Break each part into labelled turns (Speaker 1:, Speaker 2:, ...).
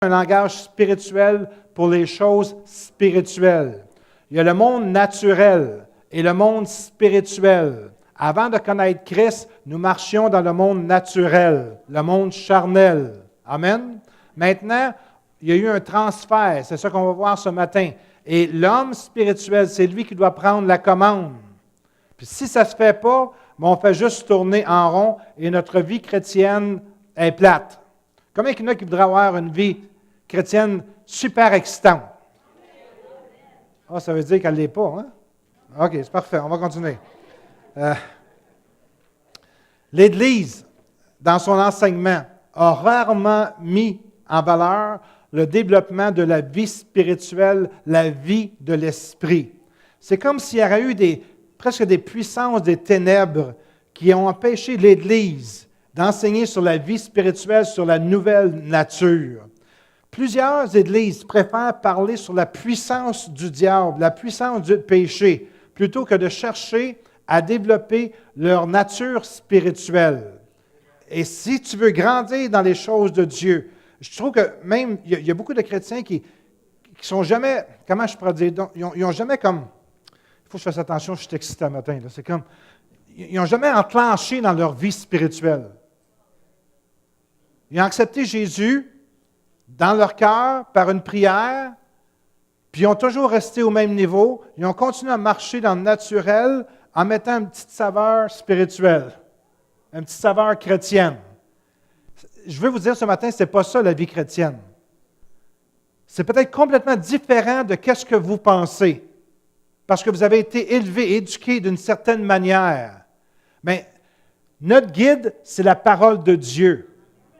Speaker 1: un langage spirituel pour les choses spirituelles. Il y a le monde naturel et le monde spirituel. Avant de connaître Christ, nous marchions dans le monde naturel, le monde charnel. Amen. Maintenant, il y a eu un transfert, c'est ça qu'on va voir ce matin. Et l'homme spirituel, c'est lui qui doit prendre la commande. Puis si ça ne se fait pas, on fait juste tourner en rond et notre vie chrétienne est plate. Combien il y en a qui voudraient avoir une vie chrétienne super excitante? Ah, ça veut dire qu'elle ne l'est pas, hein? OK, c'est parfait, on va continuer. L'Église, dans son enseignement, a rarement mis en valeur le développement de la vie spirituelle, la vie de l'esprit. C'est comme s'il y aurait eu presque des puissances des ténèbres qui ont empêché l'Église d'enseigner sur la vie spirituelle, sur la nouvelle nature. Plusieurs églises préfèrent parler sur la puissance du diable, la puissance du péché, plutôt que de chercher à développer leur nature spirituelle. Et si tu veux grandir dans les choses de Dieu, je trouve que même, il y a beaucoup de chrétiens qui sont jamais, comment je pourrais dire, ils n'ont jamais comme, il faut que je fasse attention, je suis excité ce matin, là, c'est comme, ils n'ont jamais enclenché dans leur vie spirituelle. Ils ont accepté Jésus dans leur cœur par une prière, puis ils ont toujours resté au même niveau. Ils ont continué à marcher dans le naturel en mettant une petite saveur spirituelle, une petite saveur chrétienne. Je veux vous dire ce matin, ce n'est pas ça la vie chrétienne. C'est peut-être complètement différent de ce que vous pensez, parce que vous avez été élevé, éduqué d'une certaine manière. Mais notre guide, c'est la parole de Dieu.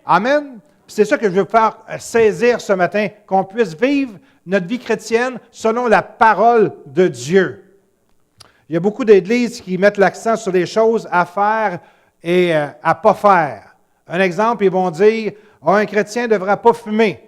Speaker 1: Amen. C'est ça que je veux faire saisir ce matin, qu'on puisse vivre notre vie chrétienne selon la parole de Dieu. Il y a beaucoup d'églises qui mettent l'accent sur les choses à faire et à ne pas faire. Un exemple, ils vont dire « un chrétien ne devrait pas fumer ».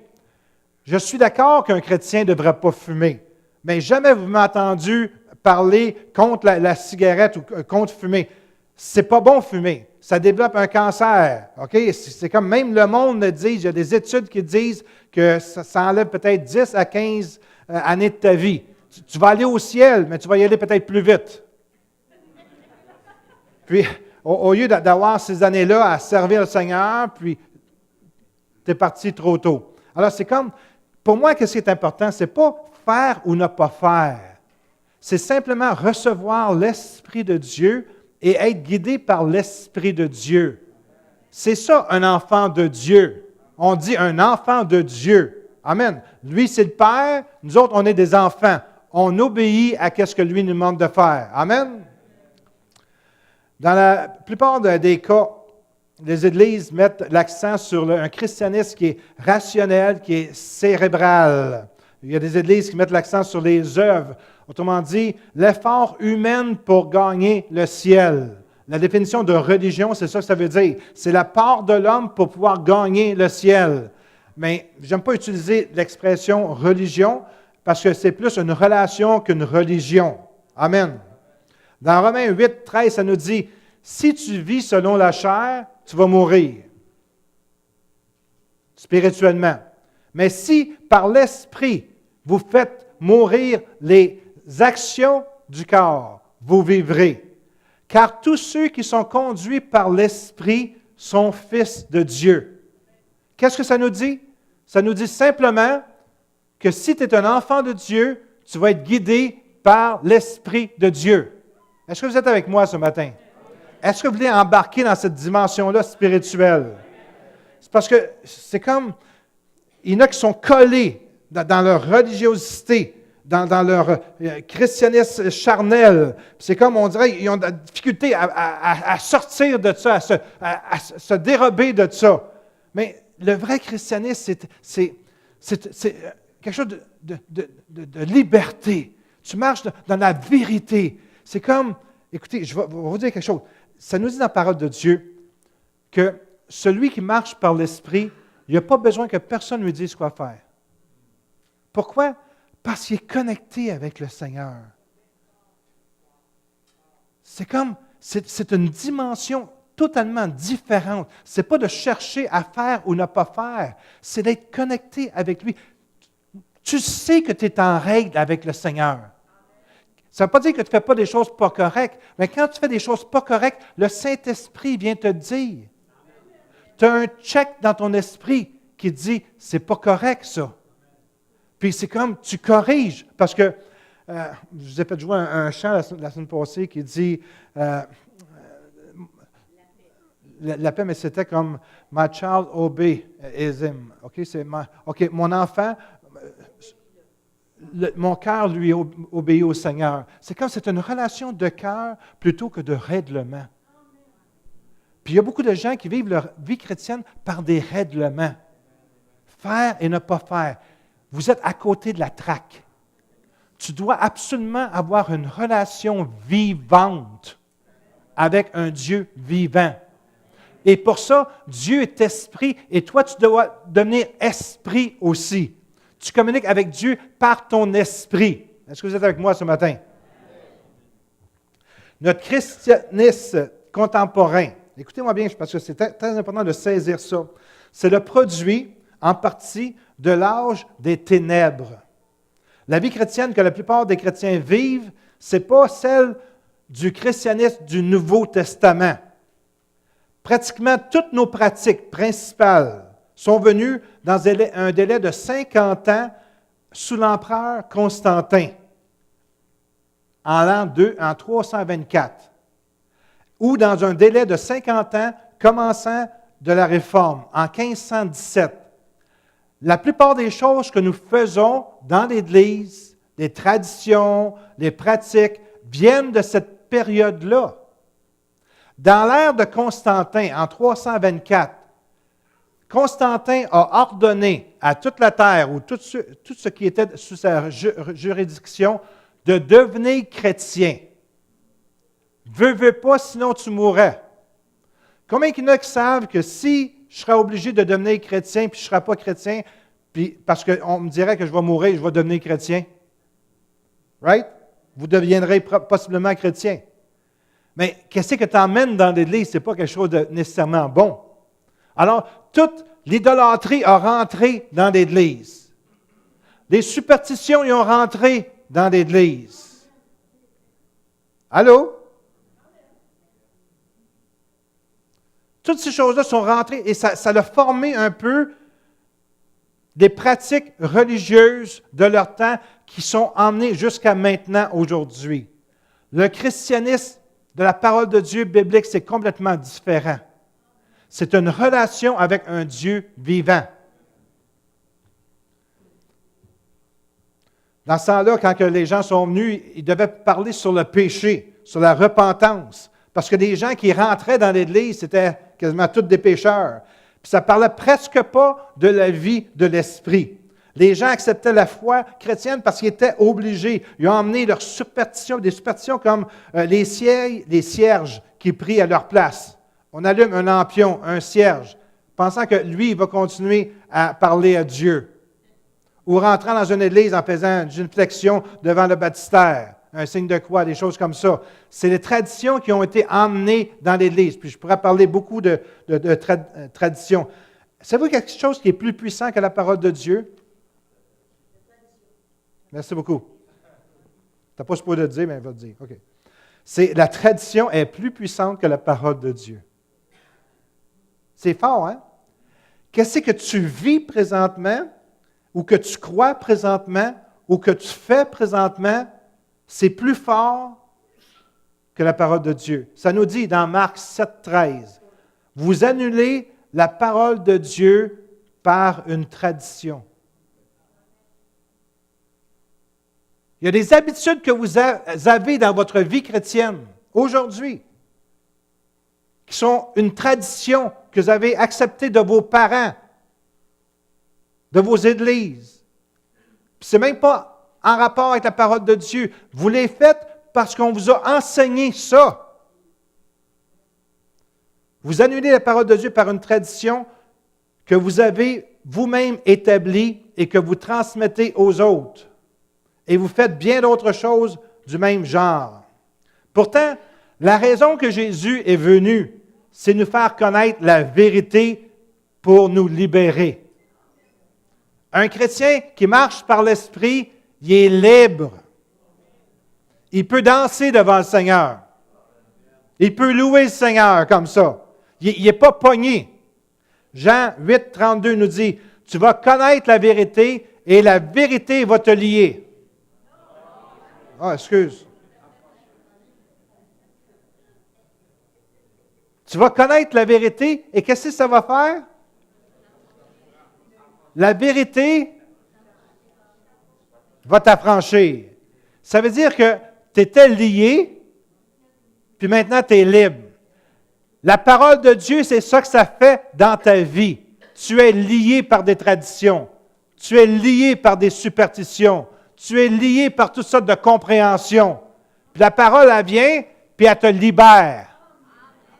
Speaker 1: Je suis d'accord qu'un chrétien ne devrait pas fumer, mais jamais vous m'avez entendu parler contre la cigarette ou contre fumer. C'est pas bon fumer. Ça développe un cancer. OK? C'est comme même le monde le dit, il y a des études qui disent que ça enlève peut-être 10 à 15 années de ta vie. Tu vas aller au ciel, mais tu vas y aller peut-être plus vite. Puis, au lieu d'avoir ces années-là à servir le Seigneur, puis tu es parti trop tôt. Alors, c'est comme, pour moi, qu'est-ce qui est important? Ce n'est pas faire ou ne pas faire. C'est simplement recevoir l'Esprit de Dieu et être guidé par l'Esprit de Dieu. C'est ça, un enfant de Dieu. On dit un enfant de Dieu. Amen. Lui, c'est le Père. Nous autres, on est des enfants. On obéit à ce que lui nous demande de faire. Amen. Dans la plupart des cas, les églises mettent l'accent sur un christianisme qui est rationnel, qui est cérébral. Il y a des églises qui mettent l'accent sur les œuvres. Autrement dit, l'effort humain pour gagner le ciel. La définition de religion, c'est ça que ça veut dire. C'est la part de l'homme pour pouvoir gagner le ciel. Mais je n'aime pas utiliser l'expression religion parce que c'est plus une relation qu'une religion. Amen. Dans Romains 8, 13, ça nous dit, « Si tu vis selon la chair, tu vas mourir. » Spirituellement. Mais si, par l'Esprit, vous faites mourir les actions du corps, vous vivrez. Car tous ceux qui sont conduits par l'Esprit sont fils de Dieu. Qu'est-ce que ça nous dit? Ça nous dit simplement que si tu es un enfant de Dieu, tu vas être guidé par l'Esprit de Dieu. Est-ce que vous êtes avec moi ce matin? Est-ce que vous voulez embarquer dans cette dimension-là spirituelle? C'est parce que c'est comme, il y en a qui sont collés dans leur religiosité, dans leur christianisme charnel. C'est comme, on dirait, ils ont de la difficulté à sortir de ça, à se dérober de ça. Mais le vrai christianisme, c'est quelque chose de liberté. Tu marches dans la vérité. C'est comme, écoutez, je vais vous dire quelque chose. Ça nous dit dans la parole de Dieu que celui qui marche par l'Esprit, il n'a pas besoin que personne lui dise quoi faire. Pourquoi? Parce qu'il est connecté avec le Seigneur. C'est comme, c'est une dimension totalement différente. Ce n'est pas de chercher à faire ou ne pas faire, c'est d'être connecté avec lui. Tu sais que tu es en règle avec le Seigneur. Ça ne veut pas dire que tu ne fais pas des choses pas correctes, mais quand tu fais des choses pas correctes, le Saint-Esprit vient te dire. Tu as un check dans ton esprit qui dit, c'est pas correct ça. Puis c'est comme, tu corriges, parce que, je vous ai fait jouer un chant la semaine passée qui dit, la paix, mais c'était comme, my child obey him. OK, mon enfant, mon cœur lui obéit au Seigneur. C'est comme, c'est une relation de cœur plutôt que de règlement. Puis il y a beaucoup de gens qui vivent leur vie chrétienne par des règlements. Faire et ne pas faire. Vous êtes à côté de la traque. Tu dois absolument avoir une relation vivante avec un Dieu vivant. Et pour ça, Dieu est esprit et toi, tu dois devenir esprit aussi. Tu communiques avec Dieu par ton esprit. Est-ce que vous êtes avec moi ce matin? Notre christianisme contemporain, écoutez-moi bien parce que c'est très important de saisir ça, c'est le produit en partie de l'âge des ténèbres. La vie chrétienne que la plupart des chrétiens vivent, ce n'est pas celle du christianisme du Nouveau Testament. Pratiquement toutes nos pratiques principales sont venues dans un délai de 50 ans sous l'empereur Constantin, en l'an 324, ou dans un délai de 50 ans commençant de la Réforme, en 1517. La plupart des choses que nous faisons dans l'Église, les traditions, les pratiques, viennent de cette période-là. Dans l'ère de Constantin, en 324, Constantin a ordonné à toute la terre, ou tout ce qui était sous sa juridiction, de devenir chrétien. Veux pas, sinon tu mourrais. Combien il y en a qui savent que si je serais obligé de devenir chrétien, puis je ne serais pas chrétien, puis parce qu'on me dirait que je vais mourir, je vais devenir chrétien? Right? Vous deviendrez possiblement chrétien. Mais qu'est-ce que tu emmènes dans l'Église? Ce n'est pas quelque chose de nécessairement bon. Alors, toute l'idolâtrie a rentré dans l'Église. Les superstitions y ont rentré dans l'Église. Allô? Toutes ces choses-là sont rentrées et ça a formé un peu des pratiques religieuses de leur temps qui sont emmenées jusqu'à maintenant, aujourd'hui. Le christianisme de la parole de Dieu biblique, c'est complètement différent. C'est une relation avec un Dieu vivant. Dans ce temps-là, quand les gens sont venus, ils devaient parler sur le péché, sur la repentance. Parce que les gens qui rentraient dans l'Église, c'était quasiment tous des pécheurs. Puis ça ne parlait presque pas de la vie de l'esprit. Les gens acceptaient la foi chrétienne parce qu'ils étaient obligés. Ils ont emmené leurs superstitions, des superstitions comme les cierges qui prient à leur place. On allume un lampion, un cierge, pensant que lui, il va continuer à parler à Dieu. Ou rentrant dans une église en faisant une flexion devant le baptistère, un signe de croix, des choses comme ça. C'est les traditions qui ont été emmenées dans l'Église. Puis je pourrais parler beaucoup de traditions. Savez-vous quelque chose qui est plus puissant que la parole de Dieu? Merci beaucoup. Tu n'as pas supposé le dire, mais il va le dire. OK. La tradition est plus puissante que la parole de Dieu. C'est fort, hein? Qu'est-ce que tu vis présentement, ou que tu crois présentement, ou que tu fais présentement, c'est plus fort que la parole de Dieu. Ça nous dit dans Marc 7,13, « Vous annulez la parole de Dieu par une tradition. » Il y a des habitudes que vous avez dans votre vie chrétienne aujourd'hui qui sont une tradition que vous avez acceptée de vos parents, de vos églises. Ce n'est même pas en rapport avec la parole de Dieu. Vous les faites parce qu'on vous a enseigné ça. Vous annulez la parole de Dieu par une tradition que vous avez vous-même établie et que vous transmettez aux autres. Et vous faites bien d'autres choses du même genre. Pourtant, la raison que Jésus est venu, c'est nous faire connaître la vérité pour nous libérer. Un chrétien qui marche par l'Esprit, il est libre. Il peut danser devant le Seigneur. Il peut louer le Seigneur comme ça. Il n'est pas pogné. Jean 8, 32 nous dit, « Tu vas connaître la vérité et la vérité va te lier. » Ah, excuse. Tu vas connaître la vérité et qu'est-ce que ça va faire? La vérité va t'affranchir. Ça veut dire que tu étais lié, puis maintenant tu es libre. La parole de Dieu, c'est ça que ça fait dans ta vie. Tu es lié par des traditions. Tu es lié par des superstitions. Tu es lié par toutes sortes de compréhensions. Puis la parole, elle vient, puis elle te libère.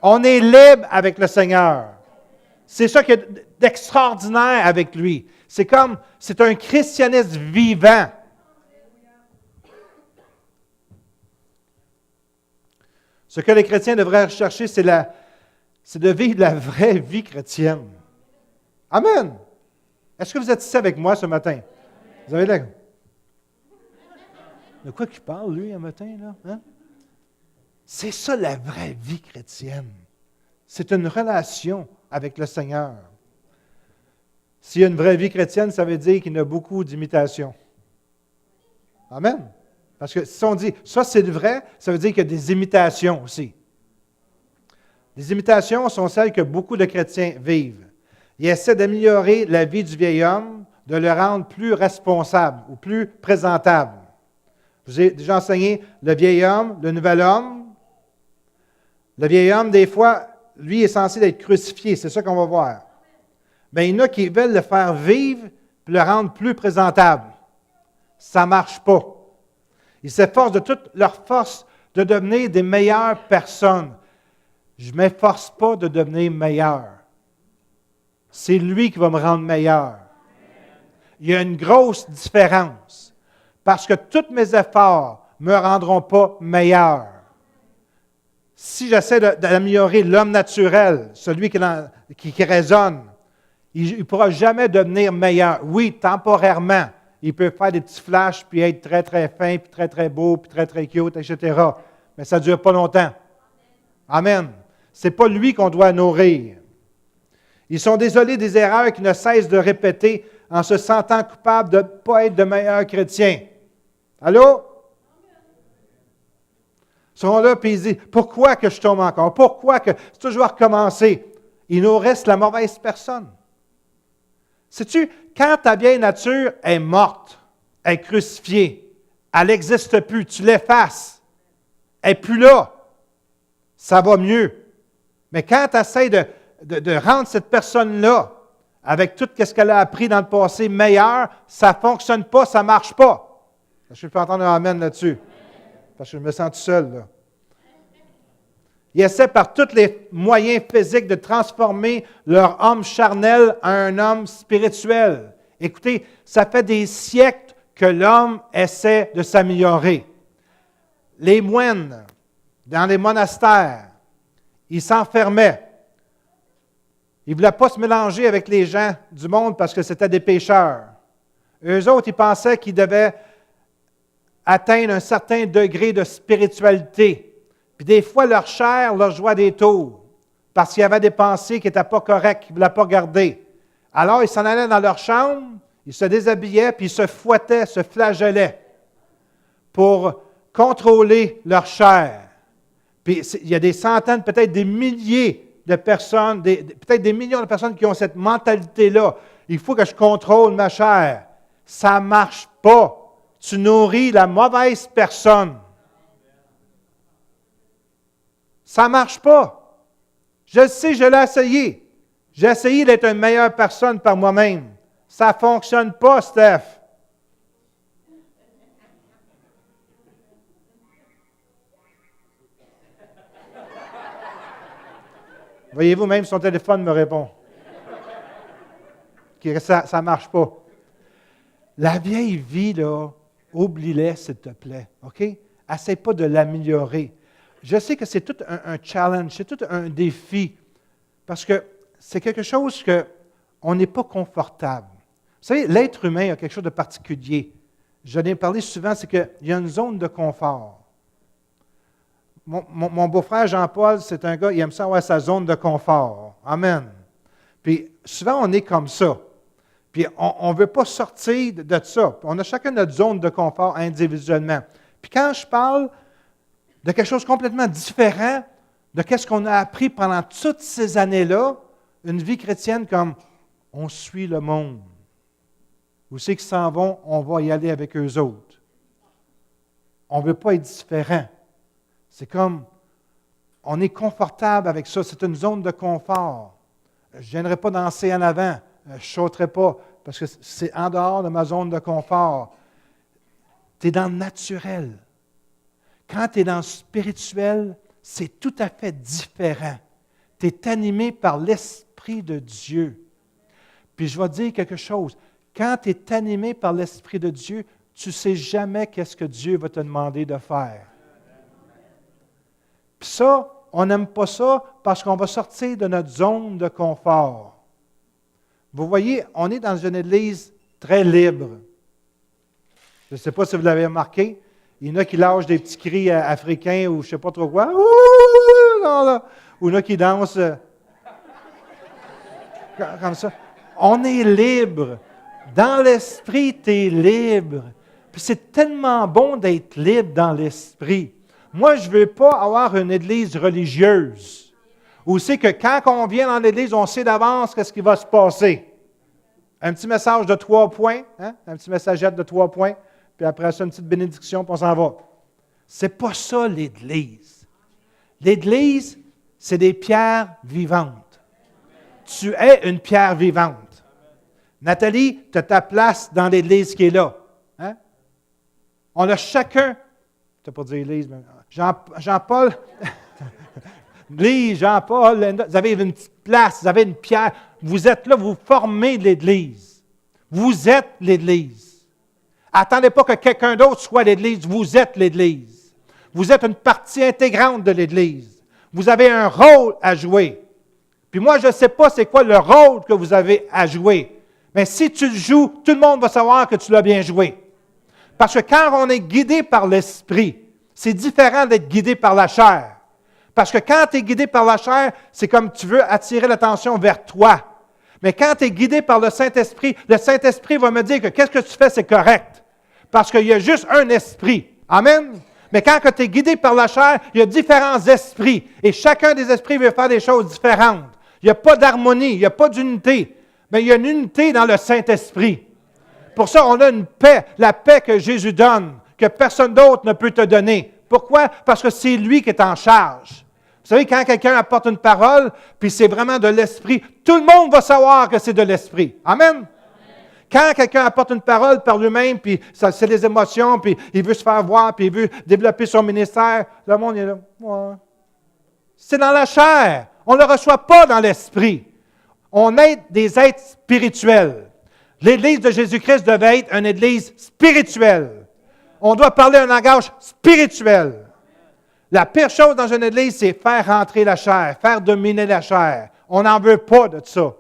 Speaker 1: On est libre avec le Seigneur. C'est ça qui est d'extraordinaire avec lui. C'est un christianisme vivant. Ce que les chrétiens devraient rechercher, c'est de vivre la vraie vie chrétienne. Amen. Est-ce que vous êtes ici avec moi ce matin? Vous avez l'air. De quoi qu'il parle, lui, un matin, là? Hein? C'est ça la vraie vie chrétienne. C'est une relation avec le Seigneur. S'il y a une vraie vie chrétienne, ça veut dire qu'il y a beaucoup d'imitations. Amen. Parce que si on dit ça c'est le vrai, ça veut dire qu'il y a des imitations aussi. Les imitations sont celles que beaucoup de chrétiens vivent. Ils essaient d'améliorer la vie du vieil homme, de le rendre plus responsable ou plus présentable. Je vous ai déjà enseigné le vieil homme, le nouvel homme. Le vieil homme, des fois, lui est censé être crucifié, c'est ça qu'on va voir. Mais il y en a qui veulent le faire vivre et le rendre plus présentable. Ça ne marche pas. Ils s'efforcent de toute leur force de devenir des meilleures personnes. Je ne m'efforce pas de devenir meilleur. C'est lui qui va me rendre meilleur. Il y a une grosse différence. Parce que tous mes efforts ne me rendront pas meilleur. Si j'essaie d'améliorer l'homme naturel, celui qui raisonne, il ne pourra jamais devenir meilleur. Oui, temporairement. Il peut faire des petits flashs, puis être très, très fin, puis très, très beau, puis très, très cute, etc. Mais ça ne dure pas longtemps. Amen. Ce n'est pas lui qu'on doit nourrir. Ils sont désolés des erreurs qu'ils ne cessent de répéter en se sentant coupables de ne pas être de meilleurs chrétiens. Allô? Ils sont là, puis ils disent, pourquoi que je tombe encore? Pourquoi que c'est toujours recommencer? Il nous reste la mauvaise personne. Sais-tu, quand ta vieille nature est morte, elle est crucifiée, elle n'existe plus, tu l'effaces, elle n'est plus là, ça va mieux. Mais quand tu essaies de rendre cette personne-là, avec tout ce qu'elle a appris dans le passé, meilleure, ça ne fonctionne pas, ça ne marche pas. Je peux entendre un amen là-dessus, parce que je me sens tout seul, là. Ils essaient par tous les moyens physiques de transformer leur homme charnel en un homme spirituel. Écoutez, ça fait des siècles que l'homme essaie de s'améliorer. Les moines, dans les monastères, ils s'enfermaient. Ils ne voulaient pas se mélanger avec les gens du monde parce que c'était des pécheurs. Eux autres, ils pensaient qu'ils devaient atteindre un certain degré de spiritualité. Puis des fois, leur chair leur jouait des tours parce qu'il y avait des pensées qui n'étaient pas correctes, qu'ils ne voulaient pas garder. Alors, ils s'en allaient dans leur chambre, ils se déshabillaient, puis ils se fouettaient, se flagellaient pour contrôler leur chair. Puis il y a des centaines, peut-être des milliers de personnes, peut-être des millions de personnes qui ont cette mentalité-là. Il faut que je contrôle ma chair. Ça ne marche pas. Tu nourris la mauvaise personne. Ça ne marche pas. Je le sais, je l'ai essayé. J'ai essayé d'être une meilleure personne par moi-même. Ça ne fonctionne pas, Steph. Voyez-vous, même son téléphone me répond. Ça ne marche pas. La vieille vie, là, oublie-les, s'il te plaît. OK? Essaie pas de l'améliorer. Je sais que c'est tout un challenge, c'est tout un défi Parce que c'est quelque chose qu'on n'est pas confortable. Vous savez, l'être humain a quelque chose de particulier. J'en ai parlé souvent, c'est qu'il y a une zone de confort. Mon beau-frère Jean-Paul, c'est un gars, il aime ça avoir sa zone de confort. Amen. Puis souvent, on est comme ça. Puis on ne veut pas sortir de ça. On a chacun notre zone de confort individuellement. Puis quand je parle de quelque chose complètement différent de ce qu'on a appris pendant toutes ces années-là, une vie chrétienne comme on suit le monde. Où c'est qu'ils s'en vont, on va y aller avec eux autres. On ne veut pas être différent. C'est comme, on est confortable avec ça. C'est une zone de confort. Je ne viendrai pas danser en avant. Je ne sauterai pas parce que c'est en dehors de ma zone de confort. Tu es dans le naturel. Quand tu es dans le spirituel, c'est tout à fait différent. Tu es animé par l'Esprit de Dieu. Puis je vais te dire quelque chose. Quand tu es animé par l'Esprit de Dieu, tu ne sais jamais qu'est-ce que Dieu va te demander de faire. Puis ça, on n'aime pas ça parce qu'on va sortir de notre zone de confort. Vous voyez, on est dans une église très libre. Je ne sais pas si vous l'avez remarqué. Il y en a qui lâchent des petits cris africains ou je ne sais pas trop quoi. Ou il y en a qui dansent comme ça. On est libre. Dans l'esprit, tu es libre. Puis c'est tellement bon d'être libre dans l'esprit. Moi, je ne veux pas avoir une église religieuse où c'est que quand on vient dans l'église, on sait d'avance ce qui va se passer. Un petit message de 3 points, hein? Un petit messagette de 3 points, puis après ça, une petite bénédiction, puis on s'en va. Ce n'est pas ça l'Église. L'Église, c'est des pierres vivantes. Tu es une pierre vivante. Nathalie, tu as ta place dans l'Église qui est là. Hein? On a chacun, tu n'as pas dit Église, mais Jean-Paul, Lise, Jean-Paul, Linda, vous avez une petite place, vous avez une pierre. Vous êtes là, vous formez l'Église. Vous êtes l'Église. Attendez pas que quelqu'un d'autre soit l'Église, vous êtes l'Église. Vous êtes une partie intégrante de l'Église. Vous avez un rôle à jouer. Puis moi, je ne sais pas c'est quoi le rôle que vous avez à jouer. Mais si tu le joues, tout le monde va savoir que tu l'as bien joué. Parce que quand on est guidé par l'Esprit, c'est différent d'être guidé par la chair. Parce que quand tu es guidé par la chair, c'est comme tu veux attirer l'attention vers toi. Mais quand tu es guidé par le Saint-Esprit va me dire que qu'est-ce que tu fais, c'est correct. Parce qu'il y a juste un esprit. Amen? Mais quand tu es guidé par la chair, il y a différents esprits. Et chacun des esprits veut faire des choses différentes. Il n'y a pas d'harmonie, il n'y a pas d'unité. Mais il y a une unité dans le Saint-Esprit. Pour ça, on a une paix, la paix que Jésus donne, que personne d'autre ne peut te donner. Pourquoi? Parce que c'est lui qui est en charge. Vous savez, quand quelqu'un apporte une parole, puis c'est vraiment de l'Esprit, tout le monde va savoir que c'est de l'Esprit. Amen? Quand quelqu'un apporte une parole par lui-même, puis c'est les émotions, puis il veut se faire voir, puis il veut développer son ministère, le monde est là. Ouais. C'est dans la chair. On ne le reçoit pas dans l'Esprit. On est des êtres spirituels. L'Église de Jésus-Christ devait être une Église spirituelle. On doit parler un langage spirituel. La pire chose dans une Église, c'est faire rentrer la chair, faire dominer la chair. On n'en veut pas de ça.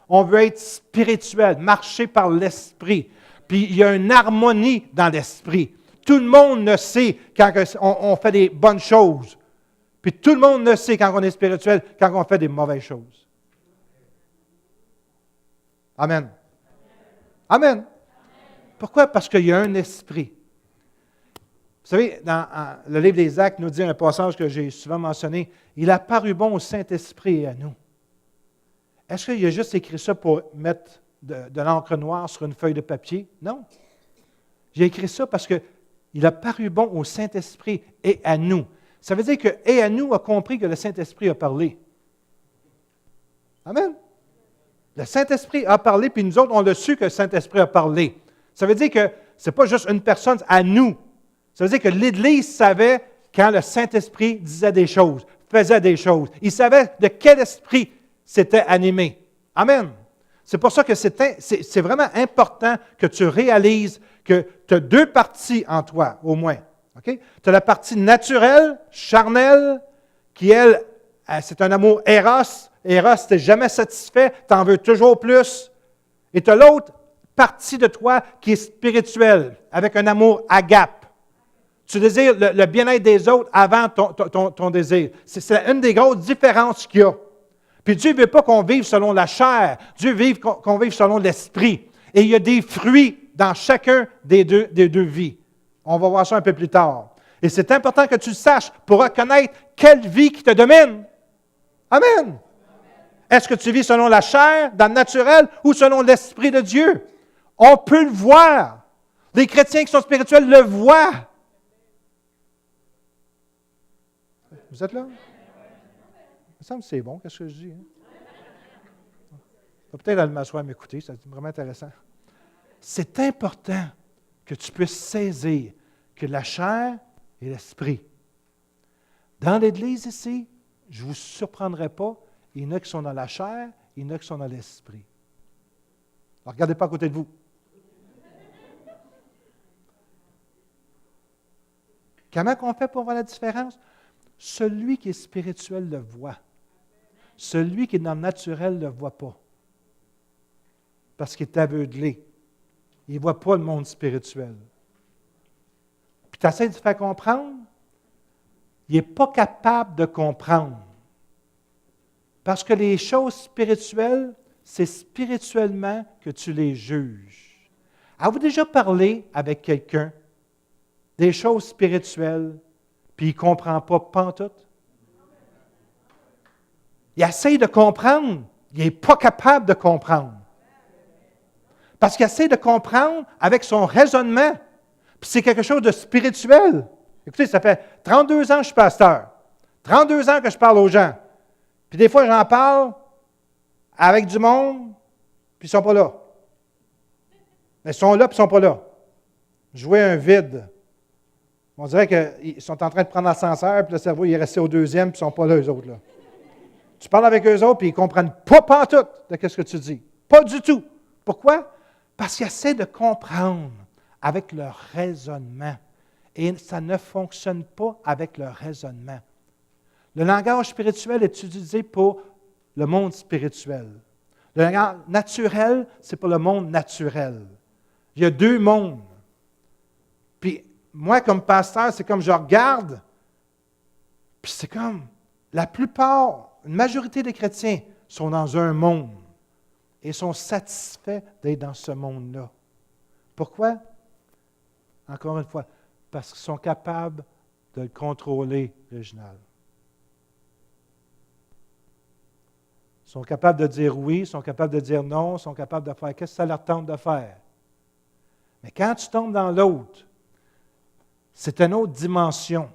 Speaker 1: On veut être spirituel, marcher par l'Esprit. Puis il y a une harmonie dans l'Esprit. Tout le monde le sait quand on fait des bonnes choses. Puis tout le monde le sait quand on est spirituel, quand on fait des mauvaises choses. Amen. Amen. Pourquoi? Parce qu'il y a un esprit. Vous savez, dans le livre des Actes, nous dit un passage que j'ai souvent mentionné, « Il a paru bon au Saint-Esprit et à nous. » Est-ce qu'il a juste écrit ça pour mettre de l'encre noire sur une feuille de papier? Non. J'ai écrit ça parce qu'il a paru bon au Saint-Esprit et à nous. Ça veut dire que « et à nous » a compris que le Saint-Esprit a parlé. Amen. Le Saint-Esprit a parlé, puis nous autres, on l'a su que le Saint-Esprit a parlé. Ça veut dire que ce n'est pas juste une personne à nous. Ça veut dire que l'Église savait quand le Saint-Esprit disait des choses, faisait des choses. Il savait de quel esprit c'était animé. Amen. C'est pour ça que c'est vraiment important que tu réalises que tu as 2 parties en toi, au moins. Okay? Tu as la partie naturelle, charnelle, qui, elle c'est un amour éros. Éros, tu n'es jamais satisfait, tu en veux toujours plus. Et tu as l'autre partie de toi qui est spirituelle, avec un amour agape. Tu désires le bien-être des autres avant ton désir. C'est une des grosses différences qu'il y a. Puis Dieu ne veut pas qu'on vive selon la chair. Dieu veut qu'on vive selon l'esprit. Et il y a des fruits dans chacun des deux vies. On va voir ça un peu plus tard. Et c'est important que tu le saches pour reconnaître quelle vie qui te domine. Amen. Est-ce que tu vis selon la chair, dans le naturel, ou selon l'Esprit de Dieu? On peut le voir. Les chrétiens qui sont spirituels le voient. Vous êtes là? Il me semble que c'est bon, qu'est-ce que je dis? Je vais peut-être aller m'asseoir et m'écouter, c'est vraiment intéressant. C'est important que tu puisses saisir que la chair et l'esprit. Dans l'Église ici, je ne vous surprendrai pas, il y en a qui sont dans la chair, il y en a qui sont dans l'esprit. Alors, regardez pas à côté de vous. Comment on fait pour voir la différence? Celui qui est spirituel le voit. Celui qui est dans le naturel ne le voit pas. Parce qu'il est aveuglé. Il ne voit pas le monde spirituel. Puis tu essaies de te faire comprendre, il n'est pas capable de comprendre. Parce que les choses spirituelles, c'est spirituellement que tu les juges. Avez-vous déjà parlé avec quelqu'un des choses spirituelles, puis il ne comprend pas pantoute? Il essaie de comprendre, il n'est pas capable de comprendre. Parce qu'il essaie de comprendre avec son raisonnement. Puis c'est quelque chose de spirituel. Écoutez, ça fait 32 ans que je suis pasteur. 32 ans que je parle aux gens. Puis des fois, j'en parle avec du monde, puis ils ne sont pas là. Mais ils sont là, puis ils ne sont pas là. Jouer un vide. On dirait qu'ils sont en train de prendre l'ascenseur, puis le cerveau il est resté au deuxième, puis ils ne sont pas là, eux autres. Là. Tu parles avec eux autres, puis ils ne comprennent pas pantoute de ce que tu dis. Pas du tout. Pourquoi? Parce qu'ils essaient de comprendre avec leur raisonnement. Et ça ne fonctionne pas avec leur raisonnement. Le langage spirituel est utilisé pour le monde spirituel. Le langage naturel, c'est pour le monde naturel. Il y a deux mondes. Puis moi, comme pasteur, c'est comme je regarde, puis c'est comme la plupart, une majorité des chrétiens sont dans un monde et sont satisfaits d'être dans ce monde-là. Pourquoi? Encore une fois, parce qu'ils sont capables de le contrôler, Réginald. Ils sont capables de dire oui, ils sont capables de dire non, ils sont capables de faire qu'est-ce que ça leur tente de faire. Mais quand tu tombes dans l'autre, c'est une autre dimension.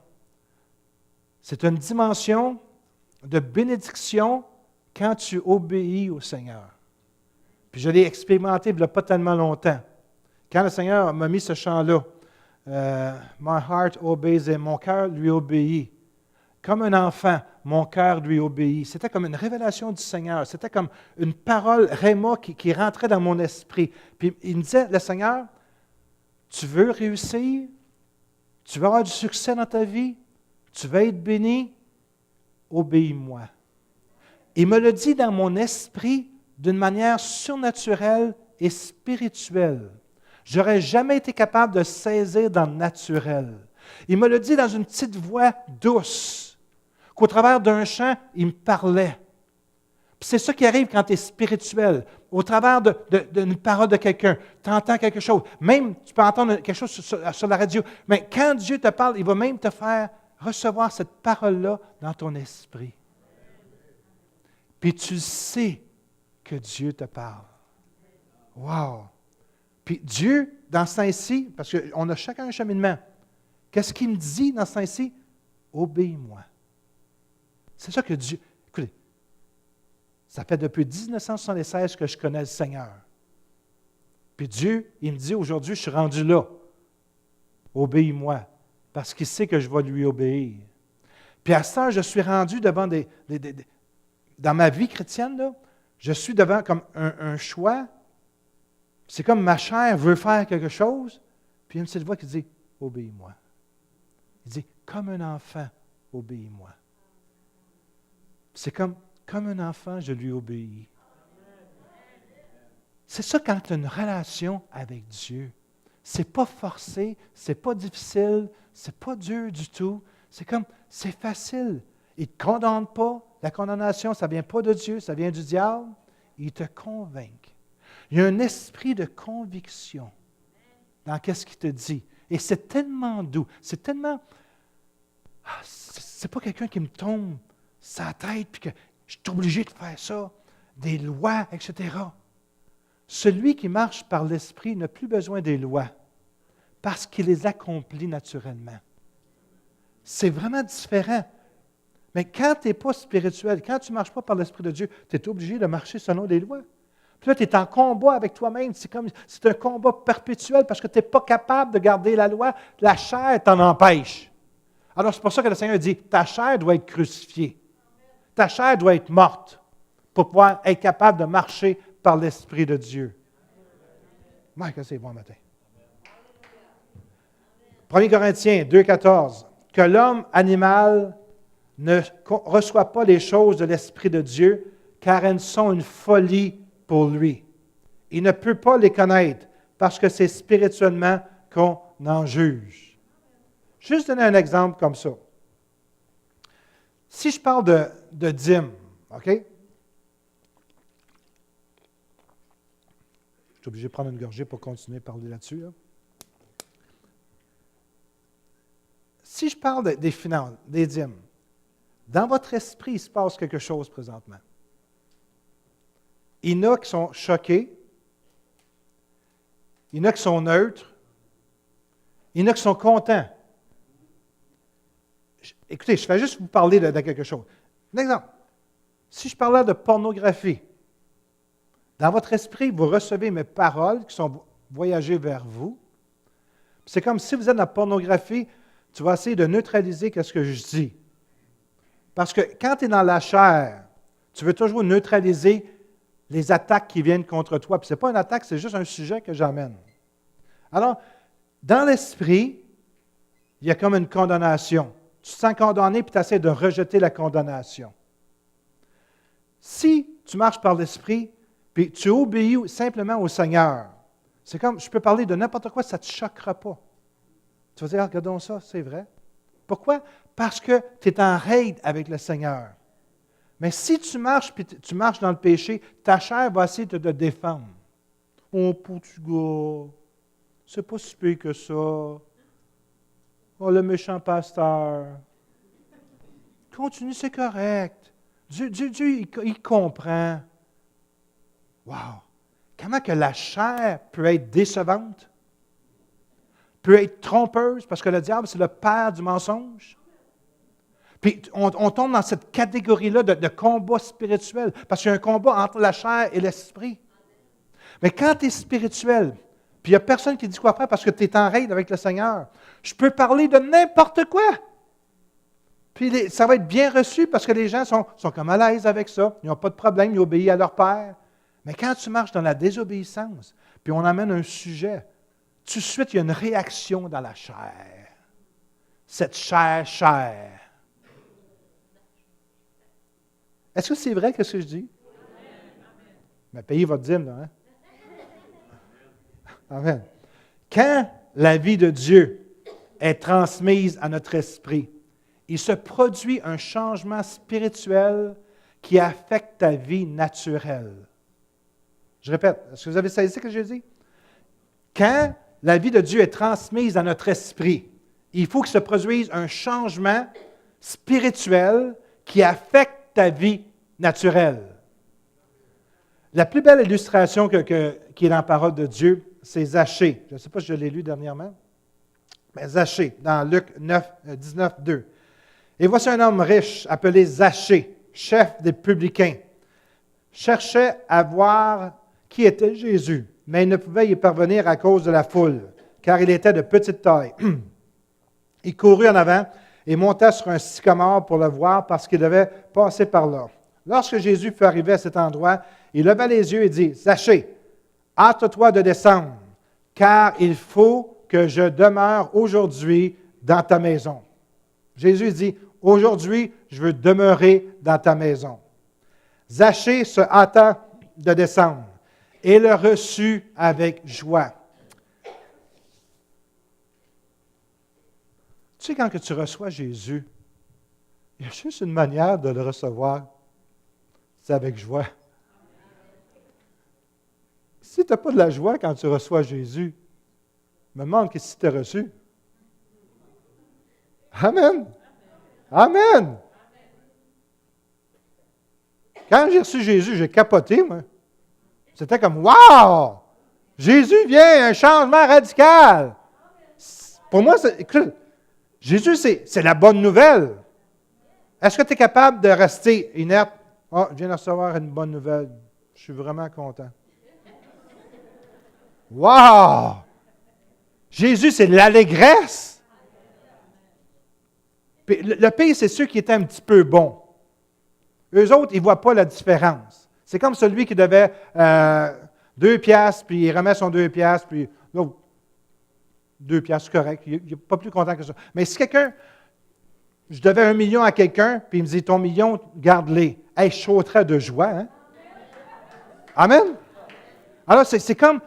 Speaker 1: C'est une dimension de bénédiction quand tu obéis au Seigneur. Puis je l'ai expérimenté il n'y a pas tellement longtemps. Quand le Seigneur m'a mis ce chant-là, My heart obeys, et mon cœur lui obéit. Comme un enfant, mon cœur lui obéit. C'était comme une révélation du Seigneur. C'était comme une parole, Réma, qui rentrait dans mon esprit. Puis il me disait, le Seigneur, tu veux réussir? Tu veux avoir du succès dans ta vie? Tu veux être béni? Obéis-moi. Il me le dit dans mon esprit d'une manière surnaturelle et spirituelle. Je n'aurais jamais été capable de saisir dans le naturel. Il me le dit dans une petite voix douce, qu'au travers d'un chant, il me parlait. Puis c'est ça qui arrive quand tu es spirituel. Au travers d'une parole de quelqu'un, tu entends quelque chose. Même, tu peux entendre quelque chose sur la radio. Mais quand Dieu te parle, il va même te faire recevoir cette parole-là dans ton esprit. Puis tu sais que Dieu te parle. Wow! Puis Dieu, dans ce temps-ci, parce qu'on a chacun un cheminement, qu'est-ce qu'il me dit dans ce temps-ci? Obéis-moi. C'est ça que Dieu... Écoutez, ça fait depuis 1976 que je connais le Seigneur. Puis Dieu, il me dit aujourd'hui, je suis rendu là. Obéis-moi. Parce qu'il sait que je vais lui obéir. Puis à ça, je suis rendu devant dans ma vie chrétienne, là, je suis devant comme un choix. C'est comme ma chair veut faire quelque chose, puis il y a une petite voix qui dit « Obéis-moi ». Il dit « Comme un enfant, obéis-moi ». C'est comme un enfant, je lui obéis. C'est ça quand tu as une relation avec Dieu. C'est pas forcé, c'est pas difficile, c'est pas dur du tout. C'est facile. Il ne te condamne pas. La condamnation, ça ne vient pas de Dieu, ça vient du diable. Il te convainc. Il y a un esprit de conviction dans ce qu'il te dit. Et c'est tellement doux. C'est tellement... c'est pas quelqu'un qui me tombe sa tête puis que je suis obligé de faire ça. Des lois, etc. Celui qui marche par l'esprit n'a plus besoin des lois parce qu'il les accomplit naturellement. C'est vraiment différent. Mais quand tu n'es pas spirituel, quand tu ne marches pas par l'Esprit de Dieu, tu es obligé de marcher selon les lois. Puis là, tu es en combat avec toi-même. C'est un combat perpétuel parce que tu n'es pas capable de garder la loi. La chair t'en empêche. Alors, c'est pour ça que le Seigneur dit, ta chair doit être crucifiée. Ta chair doit être morte pour pouvoir être capable de marcher par l'Esprit de Dieu. Mike, c'est bon matin. 1 Corinthiens 2,14. Que l'homme animal ne reçoit pas les choses de l'Esprit de Dieu, car elles sont une folie pour lui. Il ne peut pas les connaître, parce que c'est spirituellement qu'on en juge. Juste donner un exemple comme ça. Si je parle de dîme, OK? Je suis obligé de prendre une gorgée pour continuer à parler là-dessus. Là. Si je parle des finances, des dîmes, dans votre esprit, il se passe quelque chose présentement. Il y en a qui sont choqués, il y en a qui sont neutres, il y en a qui sont contents. Écoutez, je vais juste vous parler de quelque chose. Un exemple, si je parlais de pornographie, dans votre esprit, vous recevez mes paroles qui sont voyagées vers vous. C'est comme si vous êtes dans la pornographie, tu vas essayer de neutraliser ce que je dis. Parce que quand tu es dans la chair, tu veux toujours neutraliser les attaques qui viennent contre toi. Puis ce n'est pas une attaque, c'est juste un sujet que j'amène. Alors, dans l'esprit, il y a comme une condamnation. Tu te sens condamné puis tu essaies de rejeter la condamnation. Si tu marches par l'esprit, puis tu obéis simplement au Seigneur, c'est comme, je peux parler de n'importe quoi, ça ne te choquera pas. Tu vas dire, regardons ça, c'est vrai. Pourquoi? Parce que tu es en règle avec le Seigneur. Mais si tu marches dans le péché, ta chair va essayer de te défendre. Oh, Portugal, c'est pas si pire que ça. Oh, le méchant pasteur. Continue, c'est correct. Dieu il comprend. Wow! Comment que la chair peut être décevante? Peut être trompeuse, parce que le diable, c'est le père du mensonge. Puis on tombe dans cette catégorie-là de combat spirituel, parce qu'il y a un combat entre la chair et l'esprit. Mais quand tu es spirituel, puis il n'y a personne qui dit quoi faire parce que tu es en règle avec le Seigneur, je peux parler de n'importe quoi. Puis ça va être bien reçu parce que les gens sont comme à l'aise avec ça. Ils n'ont pas de problème, ils obéissent à leur père. Mais quand tu marches dans la désobéissance, puis on amène un sujet, tout de suite, il y a une réaction dans la chair. Cette chair. Est-ce que c'est vrai ce que je dis? Mais payez votre dîme, là. Hein? Amen. Quand la vie de Dieu est transmise à notre esprit, il se produit un changement spirituel qui affecte ta vie naturelle. Je répète, est-ce que vous avez saisi ce que j'ai dit? Quand la vie de Dieu est transmise à notre esprit, il faut que se produise un changement spirituel qui affecte ta vie naturelle. La plus belle illustration qui est dans la parole de Dieu, c'est Zachée. Je ne sais pas si je l'ai lu dernièrement, mais Zachée, dans Luc 19, 2. Et voici un homme riche appelé Zachée, chef des publicains, cherchait à voir qui était Jésus, mais il ne pouvait y parvenir à cause de la foule, car il était de petite taille. Il courut en avant et monta sur un sycomore pour le voir parce qu'il devait passer par là. Lorsque Jésus fut arrivé à cet endroit, il leva les yeux et dit, « Zachée, hâte-toi de descendre, car il faut que je demeure aujourd'hui dans ta maison. » Jésus dit, « Aujourd'hui, je veux demeurer dans ta maison. Zachée se hâta de descendre et le reçut avec joie. Tu sais, quand que tu reçois Jésus, il y a juste une manière de le recevoir, c'est avec joie. Si tu n'as pas de la joie quand tu reçois Jésus, me demande qu'est-ce que tu as reçu. Amen. Amen. Quand j'ai reçu Jésus, j'ai capoté, moi. C'était comme, wow! Jésus vient, un changement radical. Pour moi, écoute, Jésus, c'est la bonne nouvelle. Est-ce que tu es capable de rester inerte? Oh, je viens de recevoir une bonne nouvelle. Je suis vraiment content. Wow! Jésus, c'est l'allégresse. Puis, le pire, c'est ceux qui étaient un petit peu bons. Eux autres, ils ne voient pas la différence. C'est comme celui qui devait 2 piastres, puis il remet son 2 piastres, puis l'autre, 2 piastres, c'est correct. Il n'est pas plus content que ça. Mais si quelqu'un, je devais 1 million à quelqu'un, puis il me dit, ton million, garde-les. Hey, je sauterais de joie. Hein? Amen? Alors, c'est comme,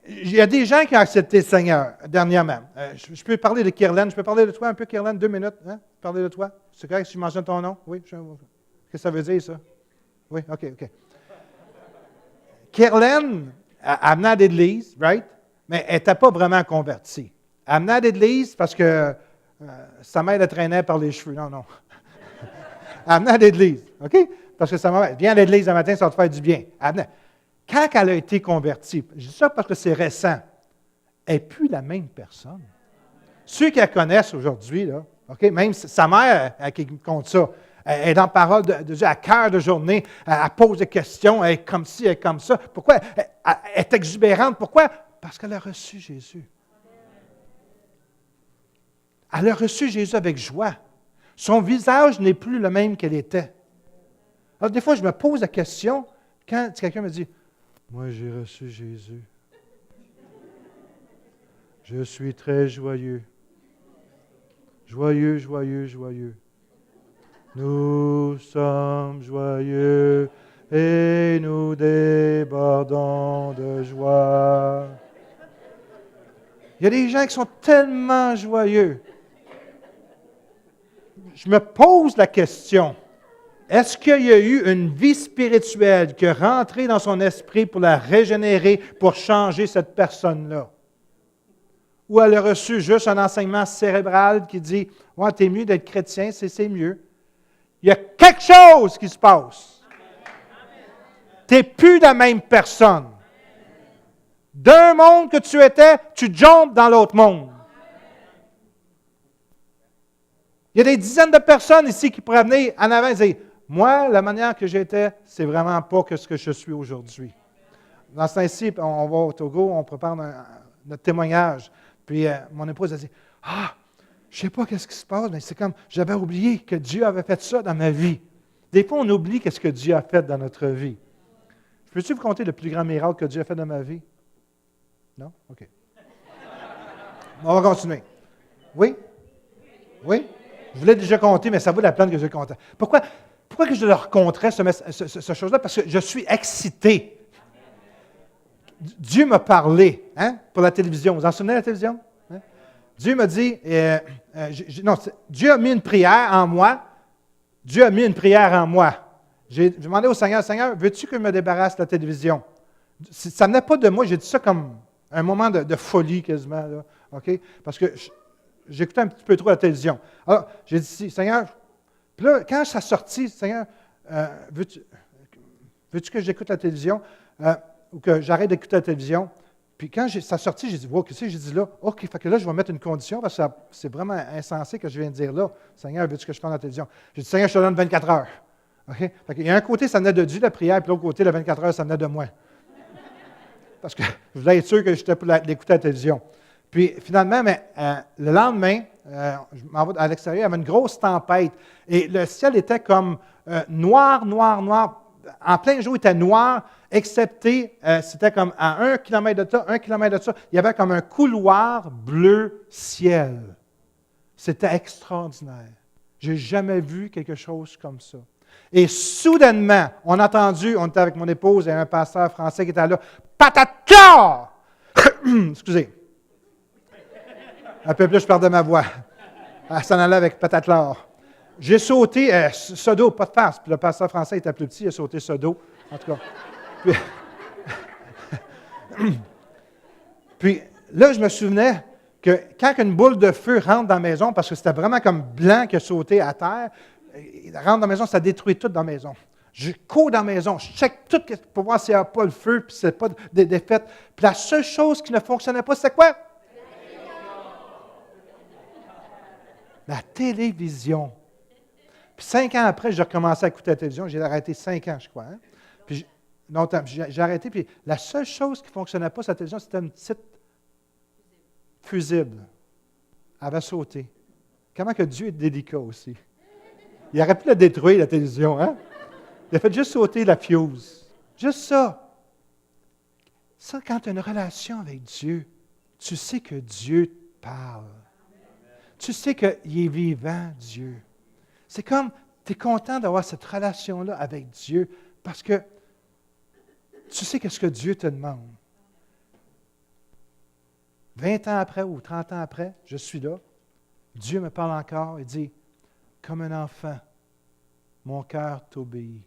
Speaker 1: il y a des gens qui ont accepté le Seigneur dernièrement. Je peux parler de Kirlen. Je peux parler de toi un peu, Kirlen, 2 minutes. Hein? Parler de toi. C'est correct si je mentionne ton nom? Oui. Qu'est-ce que ça veut dire, ça? Oui, OK. Kirlen, elle venait à l'église, right? Mais elle n'était pas vraiment convertie. Elle venait à l'église parce que sa mère la traînait par les cheveux. Non. Elle venait à l'église, OK? Parce que sa mère, viens à l'église le matin, ça va te faire du bien. Elle venait. Quand elle a été convertie, je dis ça parce que c'est récent, elle n'est plus la même personne. Ceux qui la connaissent aujourd'hui, là, OK, même sa mère, qui compte ça, elle est dans la parole de Dieu à cœur de journée, elle pose des questions, elle est comme ci, elle est comme ça. Pourquoi? Elle est exubérante. Pourquoi? Parce qu'elle a reçu Jésus. Elle a reçu Jésus avec joie. Son visage n'est plus le même qu'elle était. Alors, des fois, je me pose la question, quand quelqu'un me dit, « Moi, j'ai reçu Jésus. Je suis très joyeux. Joyeux. Nous sommes joyeux et nous débordons de joie. » Il y a des gens qui sont tellement joyeux. Je me pose la question, est-ce qu'il y a eu une vie spirituelle qui est rentrée dans son esprit pour la régénérer, pour changer cette personne-là? Ou elle a reçu juste un enseignement cérébral qui dit « Ouais, t'es mieux d'être chrétien, c'est mieux. » Il y a quelque chose qui se passe. Tu n'es plus la même personne. D'un monde que tu étais, tu jumpes dans l'autre monde. Il y a des dizaines de personnes ici qui pourraient venir en avant et dire « Moi, la manière que j'étais, c'est vraiment pas ce que je suis aujourd'hui. » Dans ce temps-ci, on va au Togo, on prépare notre témoignage. Puis mon épouse a dit « Ah, je ne sais pas qu'est-ce qui se passe, mais c'est comme, j'avais oublié que Dieu avait fait ça dans ma vie. » Des fois, on oublie qu'est-ce que Dieu a fait dans notre vie. Peux-tu vous conter le plus grand miracle que Dieu a fait dans ma vie? Non? OK. On va continuer. Oui? Je voulais déjà compter, mais ça vaut la peine que je le compte. Pourquoi que je le raconterais, ce chose-là? Parce que je suis excité. Dieu m'a parlé, hein, pour la télévision. Vous vous en souvenez de la télévision? Hein? Dieu m'a dit, Dieu a mis une prière en moi. J'ai demandé au Seigneur, veux-tu que je me débarrasse de la télévision? Ça ne venait pas de moi, j'ai dit ça comme un moment de folie quasiment, là, OK? Parce que j'écoutais un petit peu trop la télévision. Alors, j'ai dit, Seigneur, puis là, quand ça sortit, Seigneur, veux-tu que j'écoute la télévision ou que j'arrête d'écouter la télévision? Puis quand ça sortit, j'ai dit, wow, qu'est-ce que j'ai dit là? OK, fait que là, je vais mettre une condition parce que c'est vraiment insensé que je viens de dire là. Seigneur, veux-tu que je fasse la télévision? J'ai dit, Seigneur, je te donne 24 heures. OK? Fait qu'il y a un côté, ça venait de Dieu, la prière, puis l'autre côté, le 24 heures, ça venait de moi. Parce que je voulais être sûr que j'étais pour l'écouter à la télévision. Puis finalement, le lendemain, je m'en vais à l'extérieur, il y avait une grosse tempête. Et le ciel était comme noir. En plein jour, il était noir, excepté, c'était comme à 1 kilomètre de ça, 1 kilomètre de ça, il y avait comme un couloir bleu ciel. C'était extraordinaire. Je n'ai jamais vu quelque chose comme ça. Et soudainement, on a entendu, on était avec mon épouse et un pasteur français qui était là, patatla! Excusez. Un peu plus, je perdais ma voix. Elle s'en allait avec patatla. J'ai sauté, Sodo, pas de face. Puis le pasteur français était plus petit, il a sauté Sodo, en tout cas. Puis là, je me souvenais que quand une boule de feu rentre dans la maison, parce que c'était vraiment comme blanc qui a sauté à terre, il rentre dans la maison, ça détruit tout dans la maison. Je cours dans la maison, je check tout pour voir s'il n'y a pas le feu, puis s'il n'y a pas de défaite. Puis la seule chose qui ne fonctionnait pas, c'était quoi? La télévision. Puis 5 ans après, j'ai recommencé à écouter la télévision. J'ai arrêté 5 ans, je crois. Hein? Puis j'ai arrêté, puis la seule chose qui ne fonctionnait pas sur la télévision, c'était une petite fusible. Elle avait sauté. Comment que Dieu est délicat aussi. Il aurait pu la détruire, la télévision, hein? Il a fait juste sauter la fuse. Juste ça. Ça, quand tu as une relation avec Dieu, tu sais que Dieu te parle. Tu sais qu'il est vivant, Dieu. C'est comme, tu es content d'avoir cette relation-là avec Dieu parce que tu sais qu'est-ce que Dieu te demande. 20 ans après ou 30 ans après, je suis là. Dieu me parle encore et dit, comme un enfant, mon cœur t'obéit.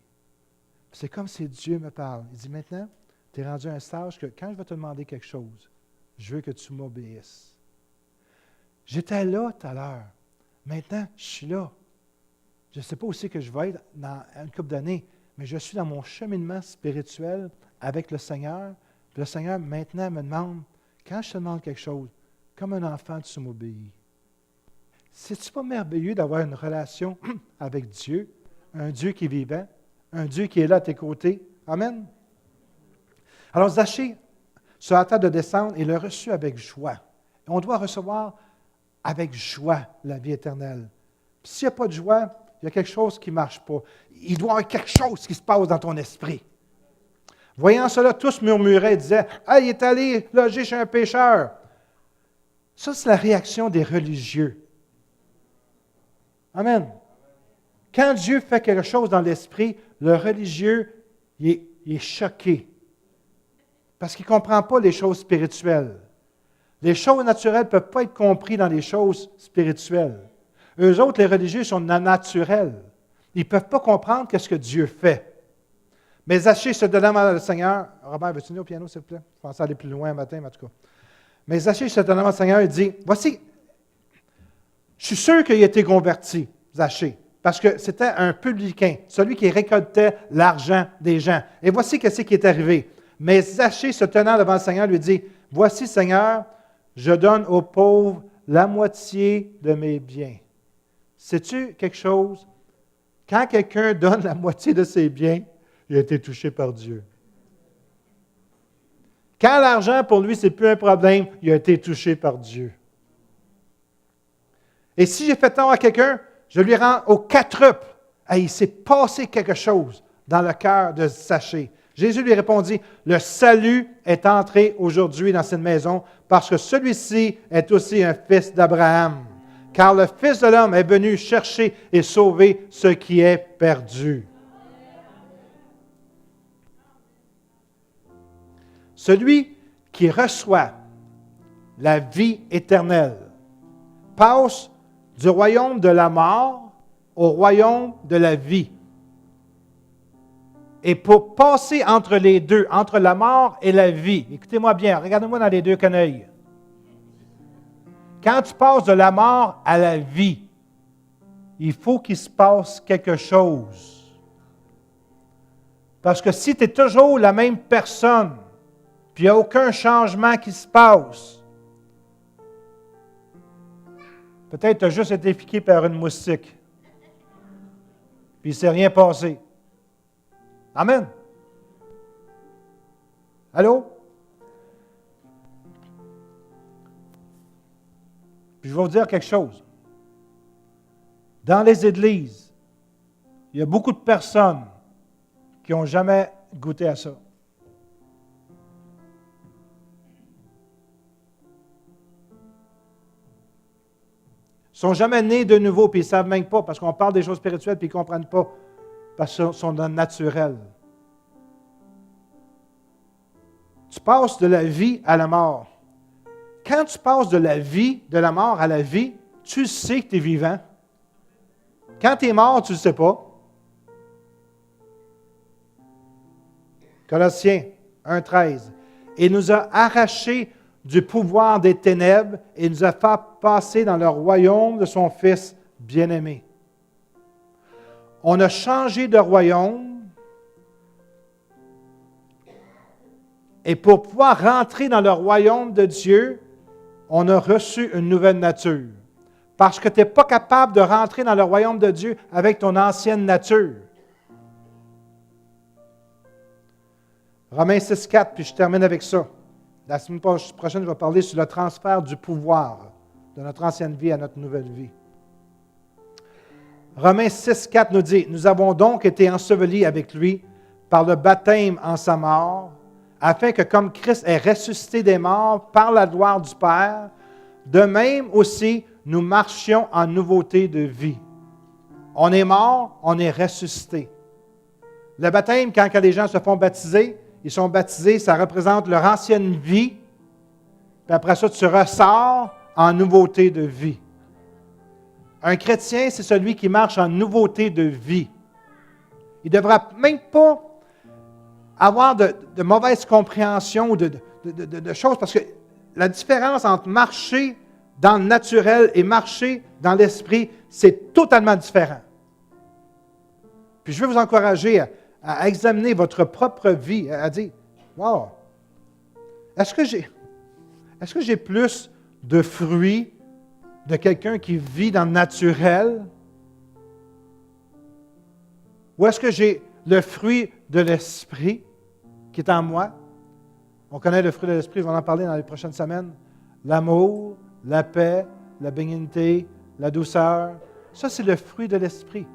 Speaker 1: C'est comme si Dieu me parle. Il dit, maintenant, tu es rendu à un stage que quand je vais te demander quelque chose, je veux que tu m'obéisses. J'étais là tout à l'heure. Maintenant, je suis là. Je ne sais pas aussi que je vais être dans une couple d'années, mais je suis dans mon cheminement spirituel avec le Seigneur. Puis le Seigneur, maintenant, me demande, quand je te demande quelque chose, comme un enfant, tu m'obéis. C'est-tu pas merveilleux d'avoir une relation avec Dieu, un Dieu qui est vivant, un Dieu qui est là à tes côtés? Amen. Alors, Zachée se hâta de descendre et le reçut avec joie. On doit recevoir avec joie la vie éternelle. Puis s'il n'y a pas de joie, il y a quelque chose qui ne marche pas. Il doit y avoir quelque chose qui se passe dans ton esprit. Voyant cela, tous murmuraient et disaient, « Ah, il est allé loger chez un pécheur. » Ça, c'est la réaction des religieux. Amen. Quand Dieu fait quelque chose dans l'esprit, le religieux, il est choqué. Parce qu'il ne comprend pas les choses spirituelles. Les choses naturelles ne peuvent pas être comprises dans les choses spirituelles. Eux autres, les religieux, sont naturels. Ils ne peuvent pas comprendre ce que Dieu fait. Mais Zachée se donna devant le Seigneur. Robert, veux-tu venir au piano, s'il te plaît? Je pensais aller plus loin un matin, mais en tout cas. Mais Zachée se donna devant le Seigneur et dit, voici, je suis sûr qu'il a été converti, Zachée, parce que c'était un publicain, celui qui récoltait l'argent des gens. Et voici ce qui est arrivé. Mais Zachée, se tenant devant le Seigneur, lui dit, voici, Seigneur, je donne aux pauvres la moitié de mes biens. Sais-tu quelque chose? Quand quelqu'un donne la moitié de ses biens, il a été touché par Dieu. Quand l'argent, pour lui, ce n'est plus un problème, il a été touché par Dieu. Et si j'ai fait tort à quelqu'un, je lui rends au quadruple. Et il s'est passé quelque chose dans le cœur de Zachée. Jésus lui répondit, « Le salut est entré aujourd'hui dans cette maison parce que celui-ci est aussi un fils d'Abraham. Car le Fils de l'homme est venu chercher et sauver ce qui est perdu. » Celui qui reçoit la vie éternelle passe du royaume de la mort au royaume de la vie. Et pour passer entre les deux, entre la mort et la vie, écoutez-moi bien, regardez-moi dans les deux quenouilles. Quand tu passes de la mort à la vie, il faut qu'il se passe quelque chose. Parce que si tu es toujours la même personne, puis il n'y a aucun changement qui se passe, peut-être tu as juste été piqué par une moustique, puis il ne s'est rien passé. Amen. Allô? Puis je vais vous dire quelque chose. Dans les églises, il y a beaucoup de personnes qui n'ont jamais goûté à ça. Ils ne sont jamais nés de nouveau, puis ils ne savent même pas, parce qu'on parle des choses spirituelles, puis ils ne comprennent pas, parce qu'ils sont dans le naturel. Tu passes de la vie à la mort. Quand tu passes de la vie, de la mort à la vie, tu sais que tu es vivant. Quand tu es mort, tu ne le sais pas. Colossiens 1,13. Il nous a arrachés du pouvoir des ténèbres et nous a fait passer dans le royaume de son Fils bien-aimé. On a changé de royaume et pour pouvoir rentrer dans le royaume de Dieu, on a reçu une nouvelle nature. Parce que tu n'es pas capable de rentrer dans le royaume de Dieu avec ton ancienne nature. Romains 6,4, puis je termine avec ça. La semaine prochaine, je vais parler sur le transfert du pouvoir de notre ancienne vie à notre nouvelle vie. Romains 6,4 nous dit, « Nous avons donc été ensevelis avec lui par le baptême en sa mort, afin que comme Christ est ressuscité des morts par la gloire du Père, de même aussi nous marchions en nouveauté de vie. » On est mort, on est ressuscité. Le baptême, quand les gens se font baptiser, ils sont baptisés, ça représente leur ancienne vie. Puis après ça, tu ressors en nouveauté de vie. Un chrétien, c'est celui qui marche en nouveauté de vie. Il ne devra même pas avoir de mauvaise compréhension ou de choses, parce que la différence entre marcher dans le naturel et marcher dans l'esprit, c'est totalement différent. Puis je veux vous encourager à examiner votre propre vie, à dire, « Wow, est-ce que j'ai plus de fruits de quelqu'un qui vit dans le naturel? Ou est-ce que j'ai le fruit de l'esprit qui est en moi? » On connaît le fruit de l'esprit, on va en parler dans les prochaines semaines. L'amour, la paix, la bénignité, la douceur. Ça, c'est le fruit de l'esprit.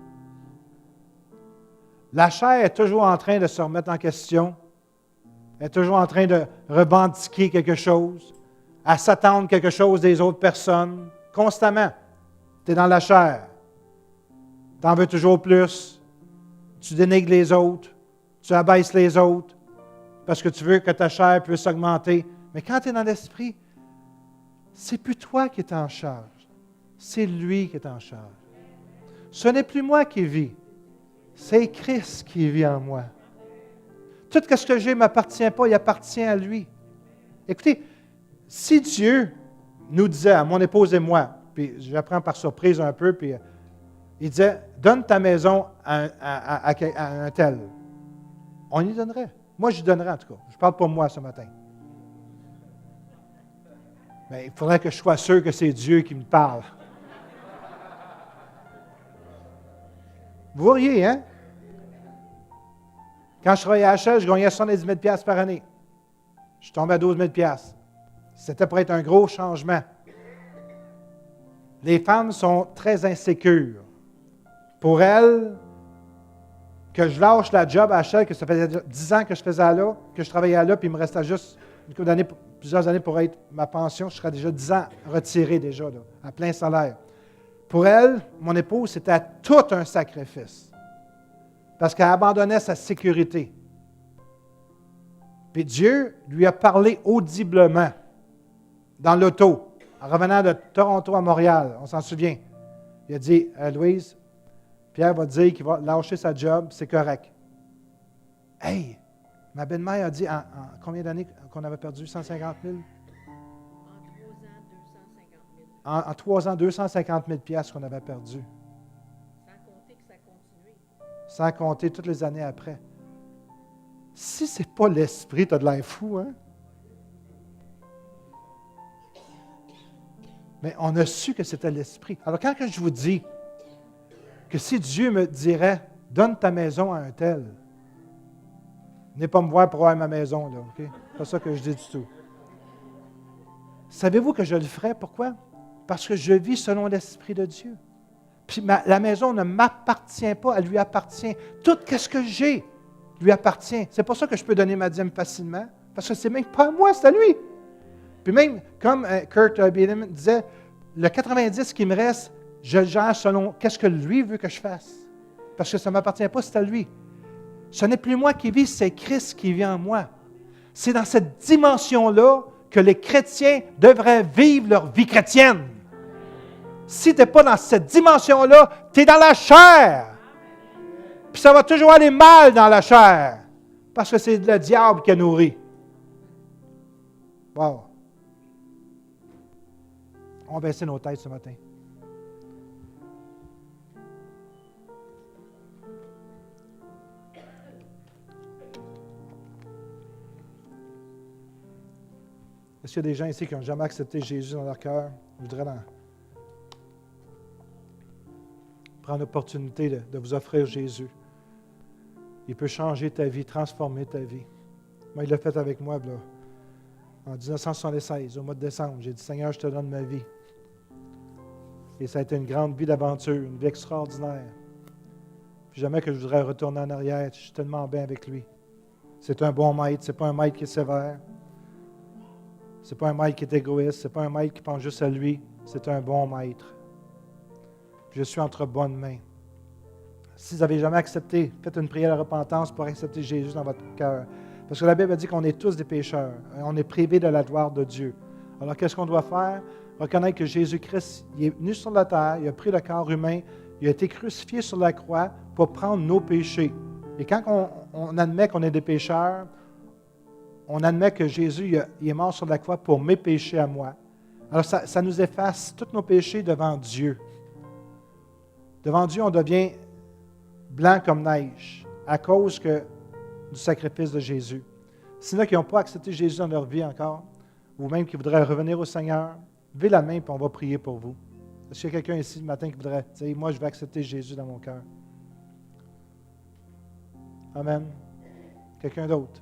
Speaker 1: La chair est toujours en train de se remettre en question. Elle est toujours en train de revendiquer quelque chose, à s'attendre quelque chose des autres personnes, constamment. Tu es dans la chair. Tu en veux toujours plus. Tu dénigres les autres. Tu abaisses les autres parce que tu veux que ta chair puisse augmenter. Mais quand tu es dans l'esprit, c'est plus toi qui es en charge. C'est lui qui est en charge. Ce n'est plus moi qui vis. C'est Christ qui vit en moi. Tout ce que j'ai ne m'appartient pas, il appartient à lui. Écoutez, si Dieu nous disait, à mon épouse et moi, puis je vais prendre par surprise un peu, puis il disait, donne ta maison à un tel. On y donnerait. Moi, j'y donnerais en tout cas. Je ne parle pas de moi ce matin. Mais il faudrait que je sois sûr que c'est Dieu qui me parle. Vous voyez, hein? Quand je travaillais à HL, je gagnais 70 000 $ par année. Je suis tombé à 12 000 $. C'était pour être un gros changement. Les femmes sont très insécures. Pour elles, que je lâche la job à HL, que ça faisait 10 ans que je faisais là, que je travaillais là, puis il me restait juste plusieurs années pour être ma pension, je serais déjà 10 ans retiré déjà, là, à plein salaire. Pour elle, mon épouse, c'était tout un sacrifice. Parce qu'elle abandonnait sa sécurité. Puis Dieu lui a parlé audiblement dans l'auto, en revenant de Toronto à Montréal, on s'en souvient. Il a dit, Louise, Pierre va te dire qu'il va lâcher sa job, c'est correct. Hey, ma belle-mère a dit en combien d'années qu'on avait perdu 150 000? En 3 ans, 250 000 $ qu'on avait perdu.
Speaker 2: Sans compter que ça continue.
Speaker 1: Sans compter toutes les années après. Si ce n'est pas l'esprit, tu as de l'air fou, hein? Mais on a su que c'était l'esprit. Alors, quand je vous dis que si Dieu me dirait, donne ta maison à un tel, venez pas me voir pour avoir ma maison, là, OK? C'est pas ça que je dis du tout. Savez-vous que je le ferais? Pourquoi? Parce que je vis selon l'Esprit de Dieu. Puis la maison ne m'appartient pas, elle lui appartient. Tout ce que j'ai lui appartient. C'est pour ça que je peux donner ma dîme facilement, parce que c'est même pas à moi, c'est à lui. Puis même, comme Kurt Biederman disait, le 90 qui me reste, je le gère selon qu'est-ce que lui veut que je fasse. Parce que ça ne m'appartient pas, c'est à lui. Ce n'est plus moi qui vis, c'est Christ qui vit en moi. C'est dans cette dimension-là que les chrétiens devraient vivre leur vie chrétienne. Si tu n'es pas dans cette dimension-là, tu es dans la chair. Puis ça va toujours aller mal dans la chair. Parce que c'est le diable qui a nourri. Wow. On va baisser nos têtes ce matin. Est-ce qu'il y a des gens ici qui n'ont jamais accepté Jésus dans leur cœur? Je voudrais prendre l'opportunité de vous offrir Jésus. Il peut changer ta vie, transformer ta vie. Moi, il l'a fait avec moi, là, en 1976, au mois de décembre. J'ai dit, Seigneur, je te donne ma vie. Et ça a été une grande vie d'aventure, une vie extraordinaire. Puis jamais que je voudrais retourner en arrière. Je suis tellement bien avec lui. C'est un bon maître. Ce n'est pas un maître qui est sévère. Ce n'est pas un maître qui est égoïste. Ce n'est pas un maître qui pense juste à lui. C'est un bon maître. Puis je suis entre bonnes mains. Si vous n'avez jamais accepté, faites une prière de repentance pour accepter Jésus dans votre cœur. Parce que la Bible dit qu'on est tous des pécheurs. On est privés de la gloire de Dieu. Alors, qu'est-ce qu'on doit faire? Reconnaître que Jésus-Christ, il est venu sur la terre, il a pris le corps humain, il a été crucifié sur la croix pour prendre nos péchés. Et quand on admet qu'on est des pécheurs, on admet que Jésus il est mort sur la croix pour mes péchés à moi. Alors, ça nous efface tous nos péchés devant Dieu. Devant Dieu, on devient blanc comme neige à cause du sacrifice de Jésus. S'il y en a qui n'ont pas accepté Jésus dans leur vie encore, ou même qui voudraient revenir au Seigneur, levez la main et on va prier pour vous. Est-ce qu'il y a quelqu'un ici ce matin qui voudrait dire, moi je vais accepter Jésus dans mon cœur? Amen. Quelqu'un d'autre?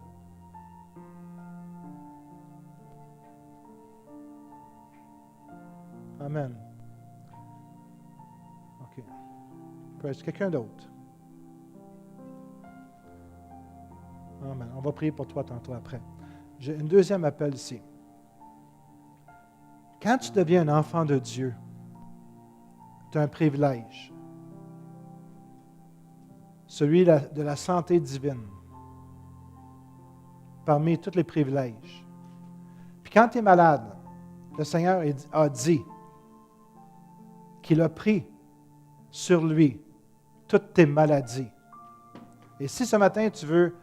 Speaker 1: Amen. OK. Praise. Quelqu'un d'autre? Amen. On va prier pour toi tantôt après. J'ai un deuxième appel ici. Quand tu deviens un enfant de Dieu, tu as un privilège. Celui de la santé divine. Parmi tous les privilèges. Puis quand tu es malade, le Seigneur a dit qu'il a pris sur lui toutes tes maladies. Et si ce matin tu veux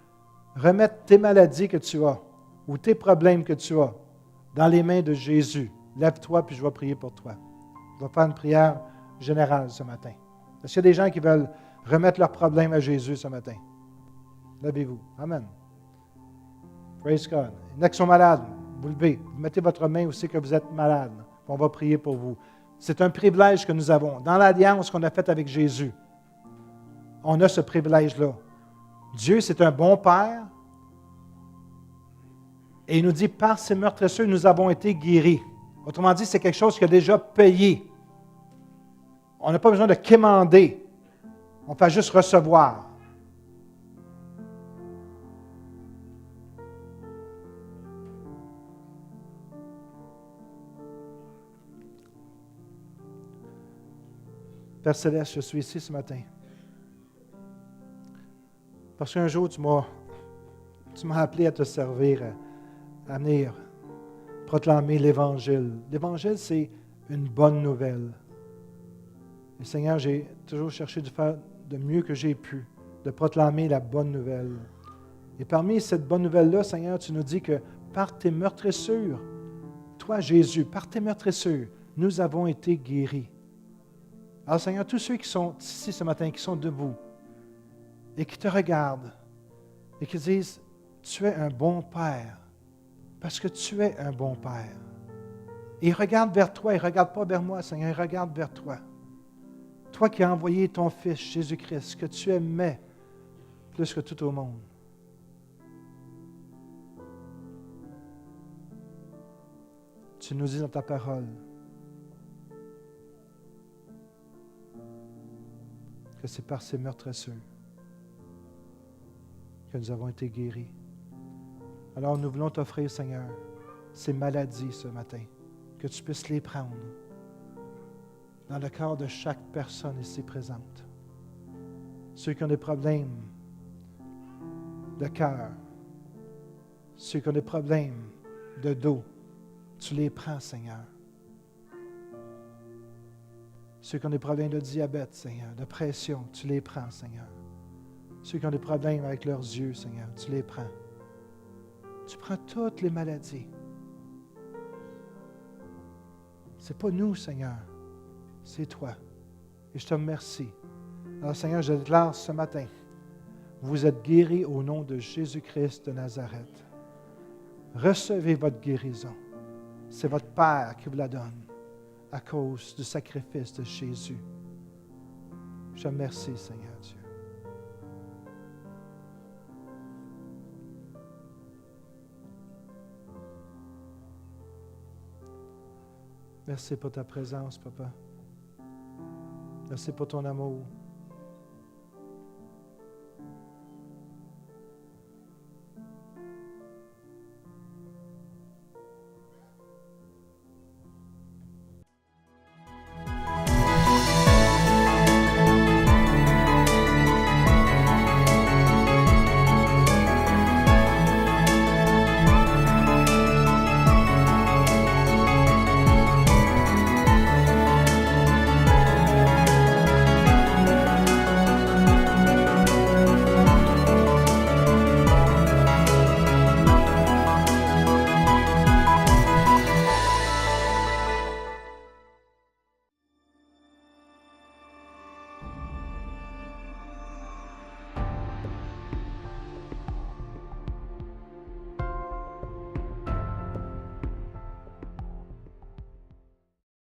Speaker 1: remettre tes maladies que tu as ou tes problèmes que tu as dans les mains de Jésus, lève-toi puis je vais prier pour toi. Je vais faire une prière générale ce matin. Est-ce qu'il y a des gens qui veulent remettre leurs problèmes à Jésus ce matin? Levez-vous. Amen. Praise God. Il y en a qui sont malades. Vous levez. Vous mettez votre main aussi que vous êtes malade. On va prier pour vous. C'est un privilège que nous avons. Dans l'alliance qu'on a faite avec Jésus, on a ce privilège-là. Dieu, c'est un bon Père. Et il nous dit, par ses meurtrissures, nous avons été guéris. Autrement dit, c'est quelque chose qui a déjà payé. On n'a pas besoin de quémander. On fait juste recevoir. Père Céleste, je suis ici ce matin. Parce qu'un jour, tu m'as appelé à te servir, à venir proclamer l'Évangile. L'Évangile, c'est une bonne nouvelle. Et Seigneur, j'ai toujours cherché de faire de mieux que j'ai pu, de proclamer la bonne nouvelle. Et parmi cette bonne nouvelle-là, Seigneur, tu nous dis que par tes meurtrissures, toi, Jésus, par tes meurtrissures, nous avons été guéris. Alors, Seigneur, tous ceux qui sont ici ce matin, qui sont debout, et qui te regardent, et qui disent, tu es un bon Père, parce que tu es un bon Père. Et ils regardent vers toi, ils ne regardent pas vers moi, Seigneur, ils regardent vers toi. Toi qui as envoyé ton Fils, Jésus-Christ, que tu aimais plus que tout au monde. Tu nous dis dans ta parole que c'est par ces meurtrissures que nous avons été guéris. Alors nous voulons t'offrir, Seigneur, ces maladies ce matin, que tu puisses les prendre, dans le corps de chaque personne ici présente. Ceux qui ont des problèmes de cœur, ceux qui ont des problèmes de dos, tu les prends, Seigneur. Ceux qui ont des problèmes de diabète, Seigneur, de pression, tu les prends, Seigneur. Ceux qui ont des problèmes avec leurs yeux, Seigneur, tu les prends. Tu prends toutes les maladies. Ce n'est pas nous, Seigneur, c'est toi. Et je te remercie. Alors, Seigneur, je déclare ce matin, vous êtes guéris au nom de Jésus-Christ de Nazareth. Recevez votre guérison. C'est votre Père qui vous la donne à cause du sacrifice de Jésus. Je te remercie, Seigneur Dieu. Merci pour ta présence, Papa. Merci pour ton amour.